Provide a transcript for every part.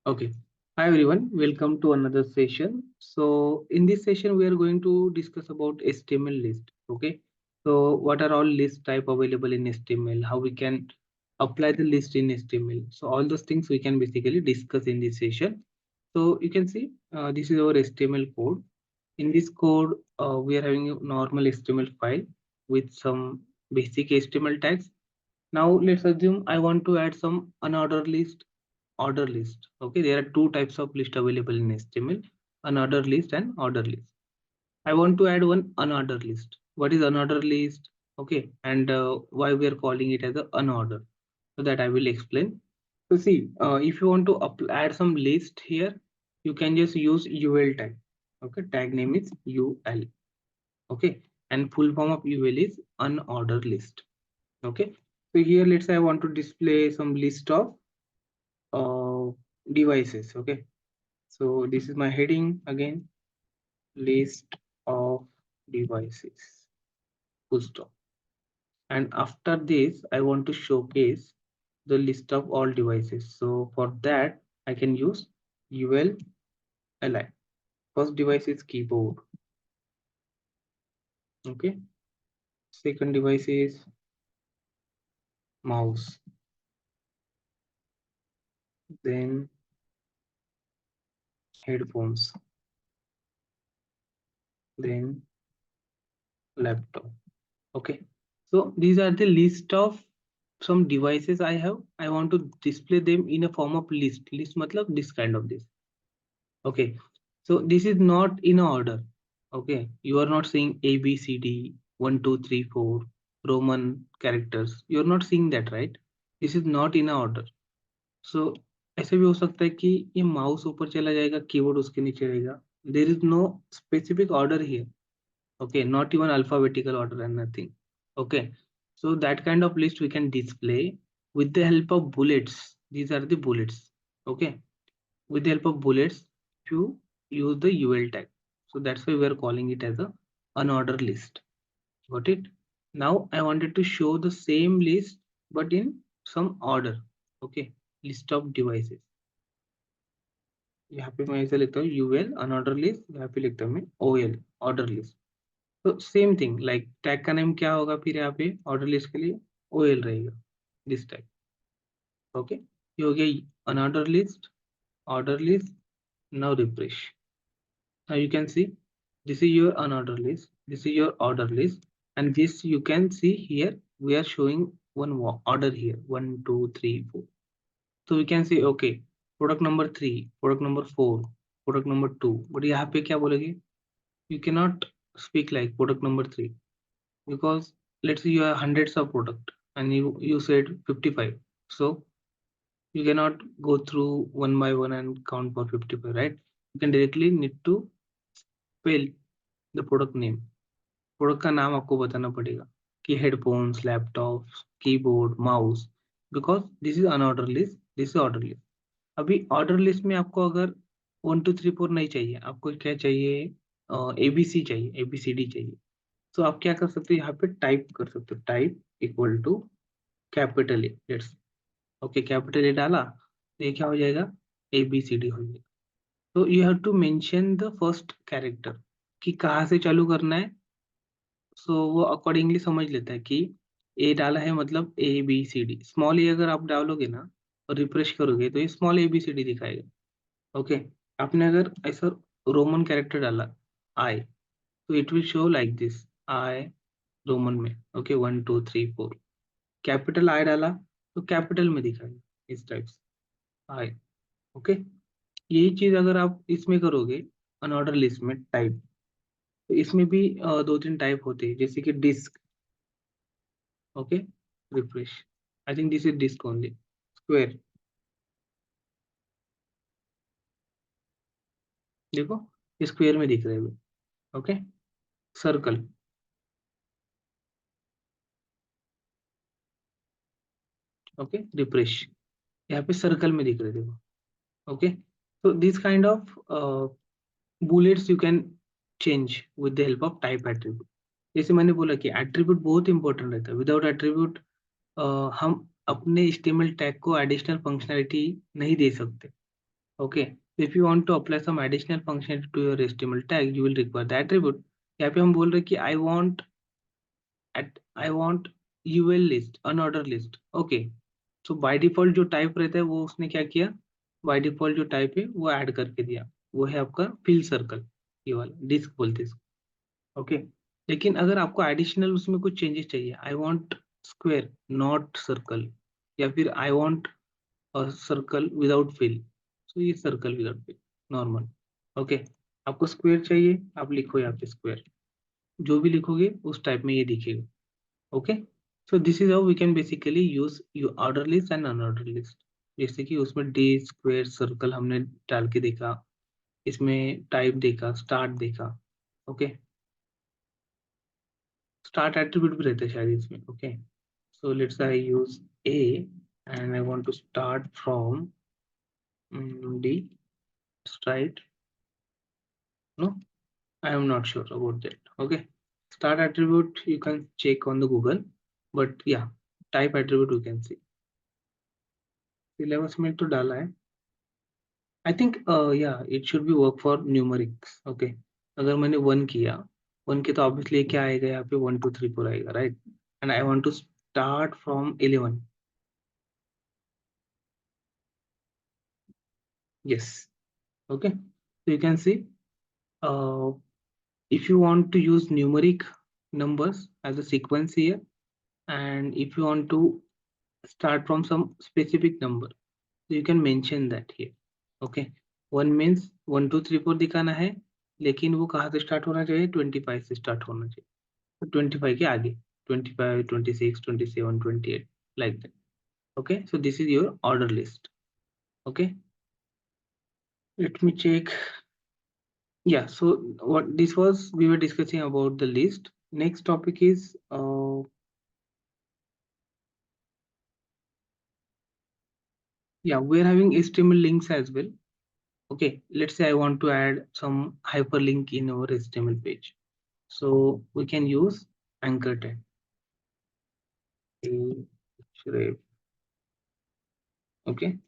Okay. Hi everyone, welcome to another session. So in this session, we are going to discuss about HTML list. Okay. So what are all list type available in HTML? How we can apply the list in HTML. So all those things we can basically discuss in this session. So you can see this is our HTML code. In this code, we are having a normal HTML file with some basic HTML tags. Now let's assume I want to add some unordered list, order list. Okay, there are two types of list available in HTML: unordered list and order list. I want to add one unordered list. What is unordered list? Okay, and why we are calling it as a unordered? So that I will explain. So see, if you want to add some list here, you can just use UL tag. Okay, tag name is UL. Okay, and full form of UL is unordered list. Okay, so here let's say I want to display some list of uh, devices. Okay, so this is my heading again, list of devices, full stop. And after this, I want to showcase the list of all devices. So for that, I can use UL li. First device is keyboard. Okay. Second device is mouse. Then headphones. Then laptop. Okay. So these are the list of some devices I have. I want to display them in a form of list. List matlab this kind of this. Okay. So this is not in order. Okay. You are not saying A, B, C, D, 1, 2, 3, 4, Roman characters. You are not seeing that, right? This is not in order. So ऐसे भी हो सकता है कि ये mouse ऊपर चला जाएगा, कीबोर्ड उसके नीचे रहेगा. There is no specific order here. Okay, not even alphabetical order and nothing. Okay, so that kind of list we can display with the help of bullets. These are the bullets. Okay, with the help of bullets you use the UL tag. So that's why we are calling it as a unordered list. Got it? Now I wanted to show the same list but in some order. Okay, list of devices. यहाँ पे मैं ऐसे लिखता हूँ UL unordered list, यहाँ पे लिखता हूँ मैं OL order list. तो सेम थिंग लाइक टैग का नेम क्या होगा फिर यहाँ पे ऑर्डर लिस्ट के लिए ओएल रहेगा दिस टैग. ओके, ये हो गया unordered list, order list. Now refresh. Now you can see this is your unordered list, this is your order list, and this you can see here we are showing one order here 1 2 3 4. So we can say okay, product number 3, product number 4, product number 2. but यहाँ पे क्या बोलोगे? You cannot speak like product number 3, because let's say you have hundreds of product and you said 55. So you cannot go through one by one and count for 55, right? You can directly need to spell the product name. Product का नाम आपको बताना पड़ेगा कि headphones, laptops, keyboard, mouse, because this is unordered list, this is order list. अभी order list में आपको अगर 1 2 3 4 नहीं चाहिए, आपको क्या चाहिए? एबीसी चाहिए, एबीसीडी चाहिए. तो आप क्या कर सकते हो? यहाँ पे टाइप कर सकते हो, type equal to capital A. Let's okay, capital A डाला तो ये क्या हो जाएगा? ए बी सी डी हो जाएगा. तो you have to mention the first character कि कहाँ से चालू करना है. सो वो अकॉर्डिंगली समझ लेता है कि ए डाला है मतलब A B C D. Small A अगर आप डालोगे ना और रिफ्रेश करोगे तो ये small A B C D दिखाएगा. ओके, आपने अगर ऐसा रोमन कैरेक्टर डाला आई, तो it will show like this, I Roman में. ओके, 1 2 3 4. कैपिटल आई डाला तो कैपिटल में दिखाएगा इस टाइप से आई. ओके, यही चीज अगर आप इसमें करोगे अनऑर्डर लिस्ट में टाइप, तो इसमें भी 2 3 टाइप होते हैं जैसे कि disc. Okay, refresh. I think this is disc only. Square, देखो स्क्वायर में दिख रहे हैं. Okay, circle. Okay, refresh. यहाँ पे सर्कल में दिख रहे, देखो. Okay, so this kind of bullets you can change with the help of type attribute. जैसे मैंने बोला कि एट्रीब्यूट बहुत इंपॉर्टेंट रहता है. विदाउट एट्रीब्यूट हम अपने HTML टैग को एडिशनल फंक्शनैलिटी नहीं दे सकते. Okay, if you want to apply some additional function to your HTML tag, you will require the attribute. यहाँ पे हम बोल रहे हैं कि I want UL list, unordered list. Okay, so by default जो टाइप रहता है वो उसने क्या किया, by default जो टाइप है वो ऐड करके दिया, वो है आपका फिल सर्कल, ये वाला डिस्क बोलते हैं इसको. ओके, लेकिन अगर आपको एडिशनल उसमें कुछ चेंजेस चाहिए, I want square not circle, या फिर I want circle without fill, so ये circle without fill normal. Okay, आपको स्क्वायर चाहिए, आप लिखो यहाँ पे स्क्वायर, जो भी लिखोगे उस टाइप में ये दिखेगा. Okay, so this is how we can basically use you order list and unorder list. जैसे कि उसमें डी स्क्वायर सर्कल हमने डाल के देखा, इसमें टाइप देखा, स्टार्ट देखा. ओके, स्टार्ट एट्रीब्यूट भी रहते हैं शायद इसमें. Okay, so let's say I use A and I want to start from D, straight. No, I am not sure about that. Okay, start attribute you can check on the Google, but yeah, type attribute you can see. Syllabus में तो डाला है. I think yeah, it should be work for numerics. Okay, अगर मैंने 1 किया, 1 के तो obviously क्या आएगा यहाँ पे 1 2 3 4 आएगा, right? And I want to start from 11. Yes. Okay, so you can see uh, if you want to use numeric numbers as a sequence here, and if you want to start from some specific number, so you can mention that here. Okay, 1 means 1 2 3 4 दिखाना है, लेकिन वो कहाँ से start होना चाहिए, 25 से start होना चाहिए, तो 25 के आगे 25 26 27 28 like that. Okay, so this is your order list. Okay, let me check. Yeah, so what this was, we were discussing about the list. Next topic is yeah, we're having HTML links as well. Okay, let's say I want to add some hyperlink in our HTML page. So we can use anchor tag. Okay,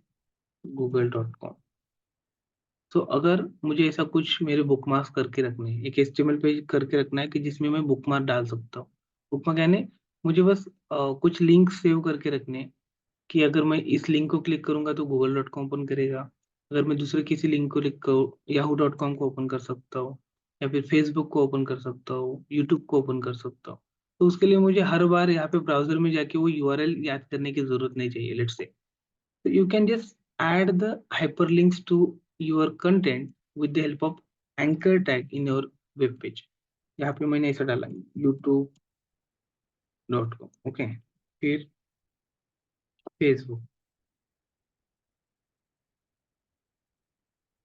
google.com. तो अगर मुझे ऐसा कुछ मेरे bookmarks करके रखने हैं, एक HTML पेज करके रखना है कि जिसमें मैं बुकमार्क डाल सकता हूँ. बुकमार्क यानी मुझे बस कुछ लिंक सेव करके रखने हैं कि अगर मैं इस लिंक को क्लिक करूंगा तो google.com ओपन करेगा, अगर मैं दूसरे किसी लिंक को क्लिक करूँ yahoo.com को ओपन कर सकता हूँ, या फिर फेसबुक को ओपन कर सकता हूँ, यूट्यूब को ओपन कर सकता हूँ. तो उसके लिए मुझे हर बार यहाँ पे ब्राउजर में जाके वो यूआरएल याद करने की जरूरत नहीं चाहिए. Let's say you can just add the hyperlinks to your content with the help of anchor tag in your web page. यहाँ पे मैंने ऐसा डाला youtube.com. ओके, फिर फेसबुक.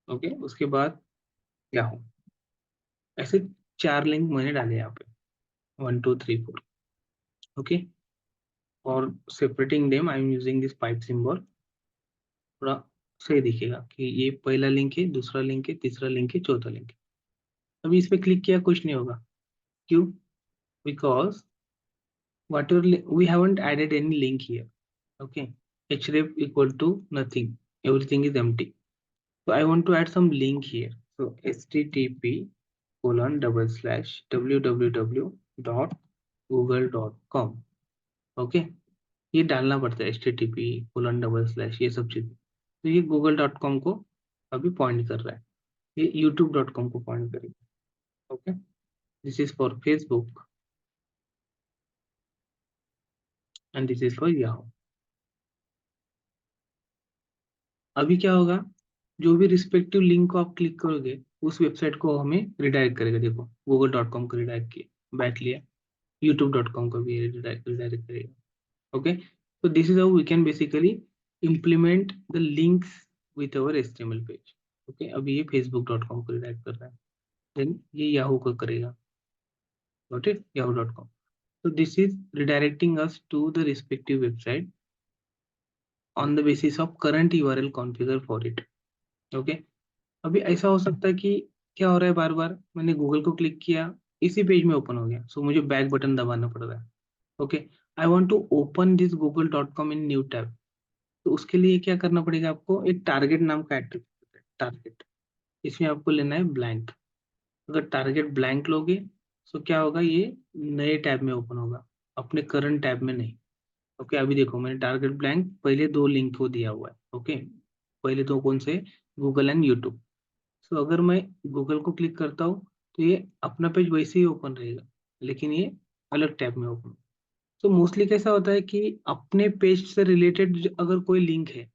ओके, उसके बाद याहू. ऐसे 4 लिंक मैंने डाले यहाँ पे 1 2 3 4. ओके, और separating them I am using this pipe symbol. थोड़ा सही दिखेगा कि ये पहला लिंक है, दूसरा लिंक है, तीसरा लिंक है, चौथा लिंक है. अभी इस पे क्लिक किया कुछ नहीं होगा. क्यों? Because whatever we haven't added any link here. Okay, href equal to nothing, everything is empty. So I want to add some link here. So http colon double slash www dot google.com. okay, ये डालना पड़ता है http colon double slash ये सब चीजें. तो ये google.com को अभी पॉइंट कर रहा है, ये youtube.com को पॉइंट करेगा. Okay, this is for Facebook and this is for Yahoo. अभी क्या होगा, जो भी रिस्पेक्टिव लिंक को आप क्लिक करोगे उस वेबसाइट को हमें रिडायरेक्ट करेगा. देखो google.com को रिडायरेक्ट किया, बैक लिया, youtube.com को भी रिडायरेक्ट करेगा. Okay, so this is how we can basically implement the links with our HTML page. Okay, अभी ये facebook.com को रिडायरेक्ट कर रहा है, देन ये yahoo को करेगा. Got it, yahoo.com. so this is redirecting us to the respective website on the basis of current URL configure for it. Okay, अभी ऐसा हो सकता है कि क्या हो रहा है, बार बार मैंने गूगल को क्लिक किया, इसी पेज में ओपन हो गया, सो मुझे बैक बटन दबाना पड़ रहा है. Okay, I want to open this google.com in new tab. तो उसके लिए क्या करना पड़ेगा, आपको एक टारगेट नाम का एट्रीब्यूट टारगेट, इसमें आपको लेना है ब्लैंक। अगर टारगेट ब्लैंक लोगे तो क्या होगा, ये नए टैब में ओपन होगा, अपने करंट टैब में नहीं। ओके, अभी देखो मैंने टारगेट ब्लैंक पहले दो लिंक को दिया हुआ है। ओके, पहले दो कौन से, गूगल एंड यूट्यूब। सो अगर मैं गूगल को क्लिक करता हूँ तो ये अपना पेज वैसे ही ओपन रहेगा, लेकिन ये अलग टैब में ओपन। तो मोस्टली कैसा होता है कि अपने पेज से रिलेटेड अगर कोई लिंक है,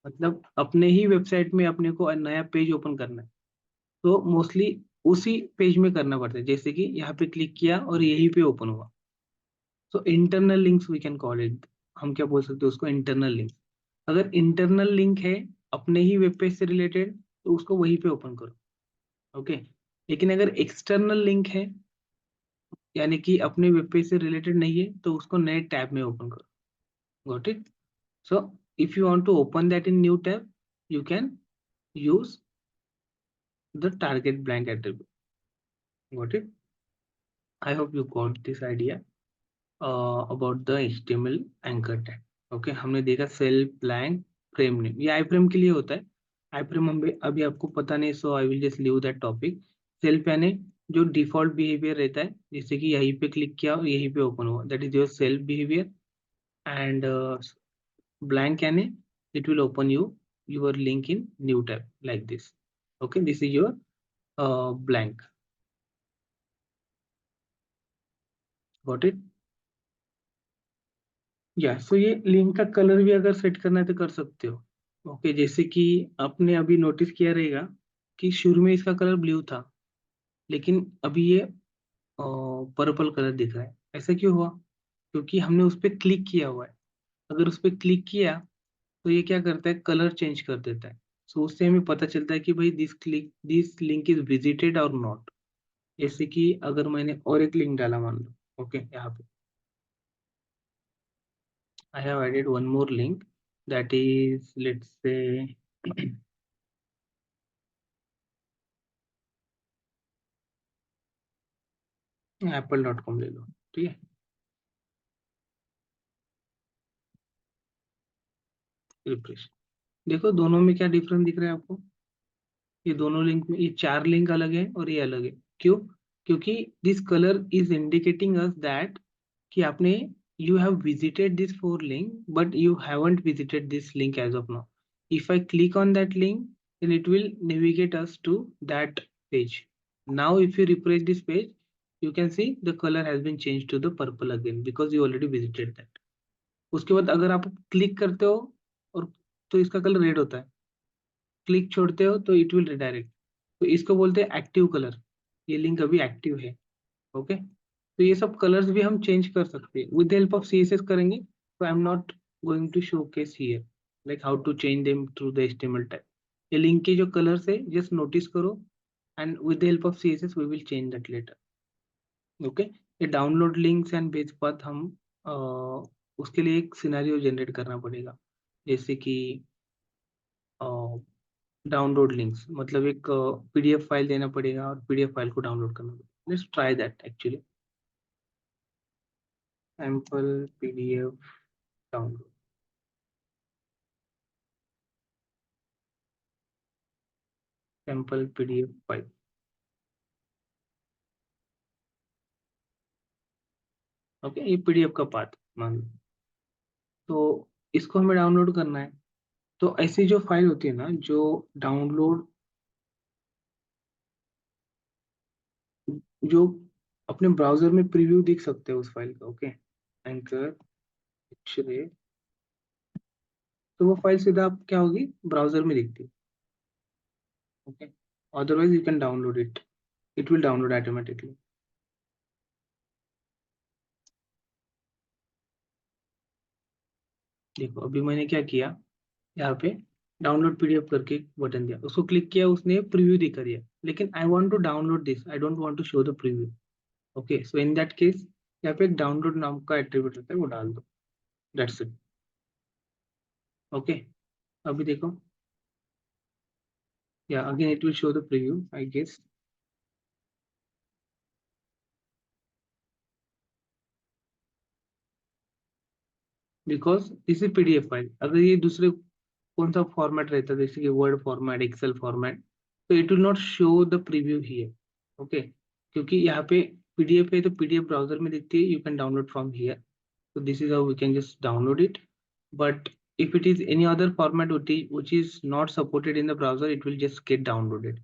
मतलब अपने ही वेबसाइट में अपने को नया पेज ओपन करना है, तो मोस्टली उसी पेज में करना पड़ता है। जैसे कि यहाँ पे क्लिक किया और यहीं पे ओपन हुआ, तो internal links we can call it. हम क्या बोल सकते हैं उसको, इंटरनल लिंक। अगर इंटरनल लिंक है अपने ही वेब पेज से रिलेटेड, तो उसको वहीं पे ओपन करो। ओके, लेकिन अगर एक्सटर्नल लिंक है, यानी कि अपने वेब पेज से रिलेटेड नहीं है, तो उसको नए टैब में ओपन करो। Got it? So if you want to open that in new tab, you can use the target blank attribute. Got it? I hope you got this idea about the HTML anchor tag. Okay, हमने देखा cell blank frame name, ये आई frame के लिए होता है। आई frame हम अभी आपको पता नहीं, so I will just leave that topic. Self यानी जो डिफॉल्ट बिहेवियर रहता है, जैसे कि यहीं पे क्लिक किया और यहीं पे ओपन हुआ, that is your self behaviour. And blank यानी it will open your link in new tab like this. Okay, this is your blank. Got it? या सो ये लिंक का कलर भी अगर सेट करना है तो कर सकते हो। ओके, जैसे कि आपने अभी नोटिस किया रहेगा कि शुरू में इसका कलर ब्लू था, लेकिन अभी ये पर्पल कलर दिख रहा है। ऐसा क्यों हुआ? क्योंकि हमने उस पर क्लिक किया हुआ है। अगर उस पर क्लिक किया तो ये क्या करता है, कलर चेंज कर देता है। सो उससे हमें पता चलता है कि भाई दिस लिंक इज विजिटेड और नॉट। जैसे कि अगर मैंने और एक लिंक डाला मान लो, ओके, यहाँ पे I have added one more link, that is, let's say apple.com ले लो। ठीक है, रिफ्रेश। देखो दोनों में क्या डिफरेंस दिख रहा है आपको? ये दोनों लिंक में, ये चार लिंक अलग है और ये अलग है। क्यों? क्योंकि this colour is indicating us that कि आपने, you have visited this four link but you haven't visited this link as of now. If I click on that link, then it will navigate us to that page. Now if you refresh this page, you can see the color has been changed to the purple again because you already visited that. उसके बाद अगर आप click करते हो और, तो इसका colour red होता है। क्लिक छोड़ते हो तो इट विल रिडायरेक्ट। तो इसको बोलते हैं एक्टिव कलर। ये लिंक अभी एक्टिव है। ओके, तो ये सब कलर्स भी हम चेंज कर सकते हैं विद हेल्प ऑफ सीएसएस करेंगे। तो I am not going to showcase here like how to change them through the HTML tag. ये लिंक के जो कलर्स है जस्ट नोटिस करो, and with the help of CSS we will change that later. Okay, ये download links and page path हम उसके लिए एक सिनेरियो जनरेट करना पड़ेगा। जैसे कि डाउनलोड लिंक्स मतलब एक पीडीएफ फाइल देना पड़ेगा और पीडीएफ फाइल को डाउनलोड करना पड़ेगा। Let's try that actually. Sample PDF download, sample PDF file. Okay, ये पीडीएफ का पाथ मान लो, तो इसको हमें डाउनलोड करना है। तो ऐसी जो फाइल होती है ना, जो डाउनलोड, जो अपने ब्राउजर में प्रीव्यू देख सकते हो उस फाइल का। ओके, एंकर एक्सरे, तो वो फाइल सीधा आप क्या होगी, ब्राउजर में दिखती है। Okay, otherwise you can download it, it will download automatically. देखो अभी मैंने क्या किया, यहाँ पे डाउनलोड पीडीएफ करके बटन दिया, उसको क्लिक किया, उसने प्रीव्यू दिखा दिया। लेकिन I want to download this, I don't want to show the preview. Okay, so in that case यहाँ पे एक डाउनलोड नाम का एट्रीब्यूट रहता है, वो डाल दो। That's it. ओके, अभी देखो, या again it will show the preview I guess, because this is PDF file. अगर ये दूसरे कौन सा फॉर्मेट रहता है, जैसे कि वर्ड फॉर्मेट, एक्सेल फॉर्मेट, तो it will not show the preview here. Okay, क्योंकि यहाँ पे पीडीएफ है तो पीडीएफ ब्राउजर में दिखती है, you can download from here. So this is how we can just download it. But if it is any other format which is not supported in the browser, it will just get downloaded.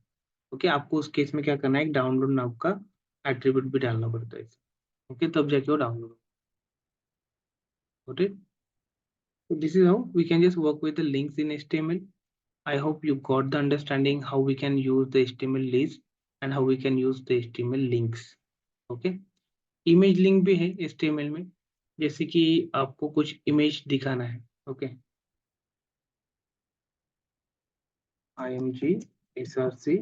Okay, आपको उस case में क्या करना है, download नाम का attribute भी डालना पड़ता है। ओके, तब जाके वो download. Okay, so this is how we can just work with the links in HTML. I hope you got the understanding how we can use the HTML list and how we can use the HTML links. Okay, image link भी है HTML में, जैसे कि आपको कुछ image दिखाना है। Okay, img src,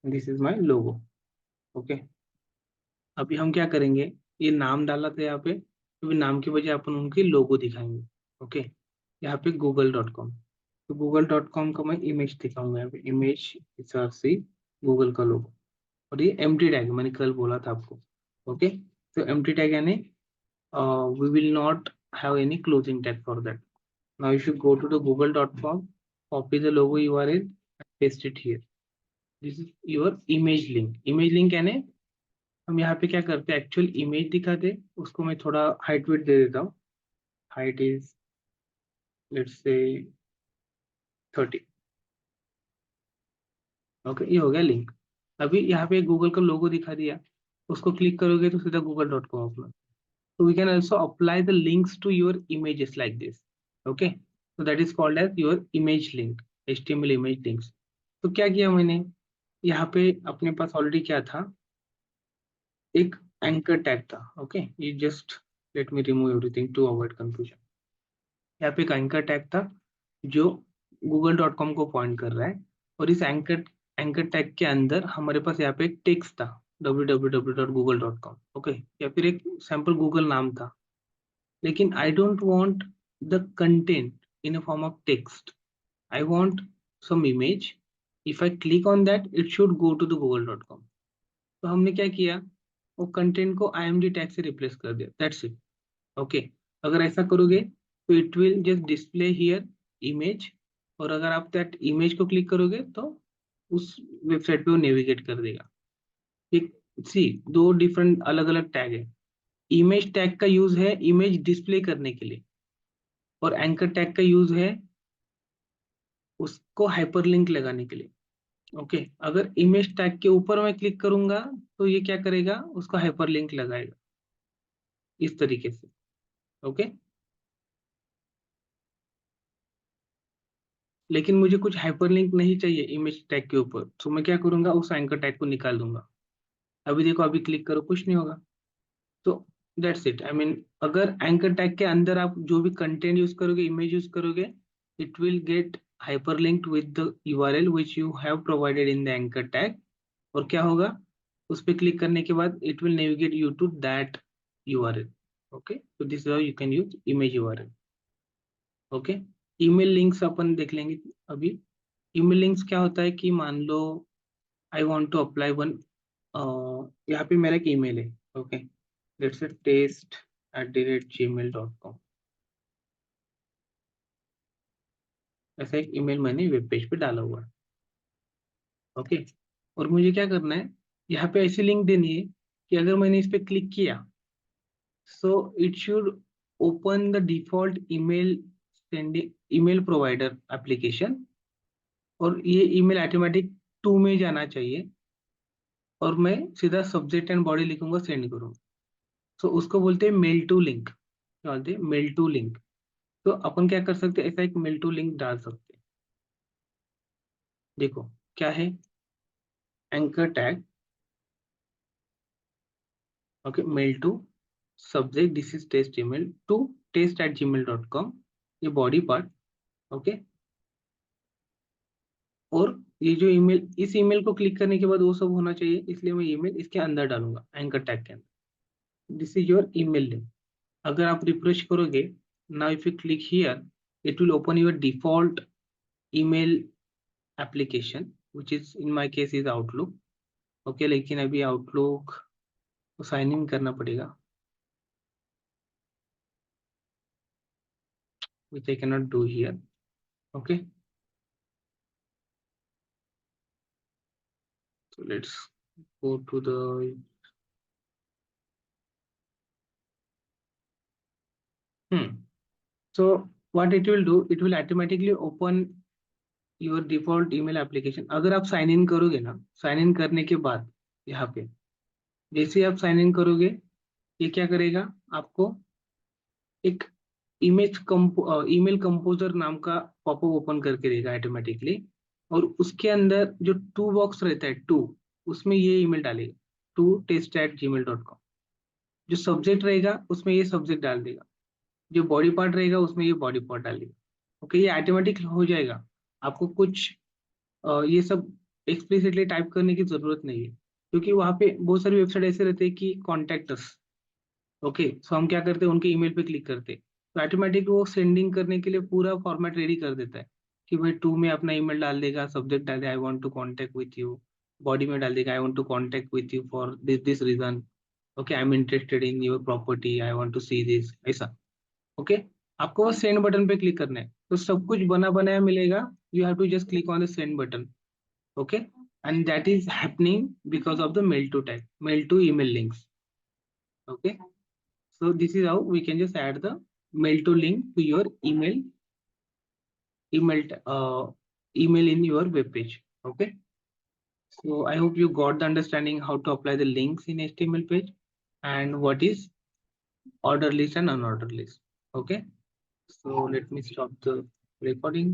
this is my logo. Okay, अभी हम क्या करेंगे, ये नाम डाला था यहाँ पे, तो नाम की बजाय अपन उनकी लोगो दिखाएंगे। ओके, यहाँ पे google.com, तो google.com का मैं इमेज दिखाऊंगा, यहाँ पे इमेज src गूगल का लोगो, और ये एम्प्टी टैग मैंने कल बोला था आपको। ओके, तो एम्प्टी टैग यानी we will not have any closing tag for that. Now you should go to the google.com, copy the logo URL and paste it here. This is your image link. Image link यानी हम यहाँ पे क्या करते हैं, actual image दिखाते, उसको मैं थोड़ा हाइट वेट दे देता हूँ। Height is let's say 30। Okay, ये हो गया लिंक। अभी यहाँ पे गूगल का लोगो दिखा दिया, उसको क्लिक करोगे तो सीधा google.com अपना। So we can also apply the links to your images like this. Okay, so that is called as your image link, HTML image links. तो क्या किया मैंने, यहाँ पे अपने पास ऑलरेडी क्या था, एक एंकर टैग था। ओके, ये just let me remove everything to avoid confusion. यहाँ पे एक एंकर टैग था जो google.com को पॉइंट कर रहा है, और इस एंकर एंकर टैग के अंदर हमारे पास यहाँ पे एक टेक्स्ट था www.google.com। ओके, या फिर एक सैम्पल गूगल नाम था, लेकिन I don't want the content in a form of text, I want some image. If I click on that it should go to the google.com। तो हमने क्या किया, वो कंटेंट को img टैग से रिप्लेस कर दिया, दैट्स इट। ओके, अगर ऐसा करोगे तो it will just display here image, और अगर आप दैट इमेज को क्लिक करोगे तो उस वेबसाइट पे वो नेविगेट कर देगा। एक सी दो डिफरेंट अलग अलग टैग है। इमेज टैग का यूज है इमेज डिस्प्ले करने के लिए, और एंकर टैग का यूज है उसको हाइपरलिंक लगाने के लिए। ओके, अगर इमेज टैग के ऊपर मैं क्लिक करूंगा तो ये क्या करेगा, उसको हाइपरलिंक लगाएगा इस तरीके से। ओके, लेकिन मुझे कुछ हाइपरलिंक नहीं चाहिए इमेज टैग के ऊपर, तो मैं क्या करूंगा, उस एंकर टैग को निकाल दूंगा। अभी देखो, अभी क्लिक करो, कुछ नहीं होगा। तो दैट्स इट, आई मीन अगर एंकर टैग के अंदर आप जो भी कंटेंट यूज करोगे, इमेज यूज करोगे, it will get hyperlinked with the URL which you have provided in the anchor tag. और क्या होगा, उस पर क्लिक करने के बाद it will navigate you to that URL. Okay, so this is how you can use image URL. Okay, email links अपन देख लेंगे अभी। ईमेल लिंक्स क्या होता है कि मान लो I want to apply one, यहाँ पे मेरा एक ईमेल है। ओके, लेट्स से test@gmail.com, ऐसा एक ईमेल मैंने वेब पेज पे डाला हुआ है। ओके, और मुझे क्या करना है, यहाँ पे ऐसी लिंक देनी है कि अगर मैंने इस पे क्लिक किया, so it should open the default email sending email provider application, और ये ईमेल ऑटोमेटिक टू में जाना चाहिए, और मैं सीधा सब्जेक्ट एंड बॉडी लिखूंगा, सेंड करूंगा। सो उसको बोलते हैं मेल टू लिंक। क्या बोलते हैं, मेल टू लिंक। तो अपन क्या कर सकते हैं, ऐसा एक मेल टू लिंक डाल सकते हैं। देखो क्या है, anchor tag, okay, mail to subject, this is test email to test@gmail.com, ये बॉडी पार्ट। ओके, और ये जो ईमेल, इस ईमेल को क्लिक करने के बाद वो सब होना चाहिए, इसलिए मैं ईमेल इसके अंदर डालूंगा, एंकर टैग के अंदर। This is your email link. अगर आप रिफ्रेश करोगे, now if you click here, it will open your default email application which is in my case is Outlook. Okay, लेकिन अभी आउटलुक को साइन इन करना पड़ेगा, which I can not do here. Okay, so let's go to the so what it will do, it will automatically open your default email application. अगर आप sign in करोगे ना, sign in करने के बाद यहाँ पे जैसे ही आप साइन इन करोगे, ये क्या करेगा, आपको एक ईमेल कंपोजर नाम का पॉपअप ओपन करके देगा ऑटोमेटिकली। और उसके अंदर जो टू बॉक्स रहता है, टू, उसमें ये ईमेल डालेगा, to@test@gmail.com। जो सब्जेक्ट रहेगा उसमें ये सब्जेक्ट डाल देगा, जो बॉडी पार्ट रहेगा उसमें ये बॉडी पार्ट डाल देगा। ओके, ये ऑटोमेटिक हो जाएगा। आपको कुछ ये सब एक्सप्लिसिटली टाइप करने की जरूरत नहीं है, क्योंकि वहाँ पे बहुत सारी वेबसाइट ऐसे रहते हैं कि कॉन्टेक्ट अस। ओके, सो हम क्या करते हैं, उनके ईमेल पे क्लिक करते हैं, तो ऑटोमेटिक वो सेंडिंग करने के लिए पूरा फॉर्मेट रेडी कर देता है कि भाई टू में अपना ईमेल डाल देगा, सब्जेक्ट डाल देगा I want to contact with you, body में डाल देगा I want to contact with you for this this reason, okay I am interested in your property, I want to see this, ऐसा। Okay, आपको बस send button पे click करना है, तो सब कुछ बना बनाया मिलेगा। You have to just click on the send button. Okay, and that is happening because of the mail to email links. Okay, so this is how we can just add the mail to link to your email email in your web page. Okay, so I hope you got the understanding how to apply the links in HTML page and what is order list and unordered list. Okay, so let me stop the recording.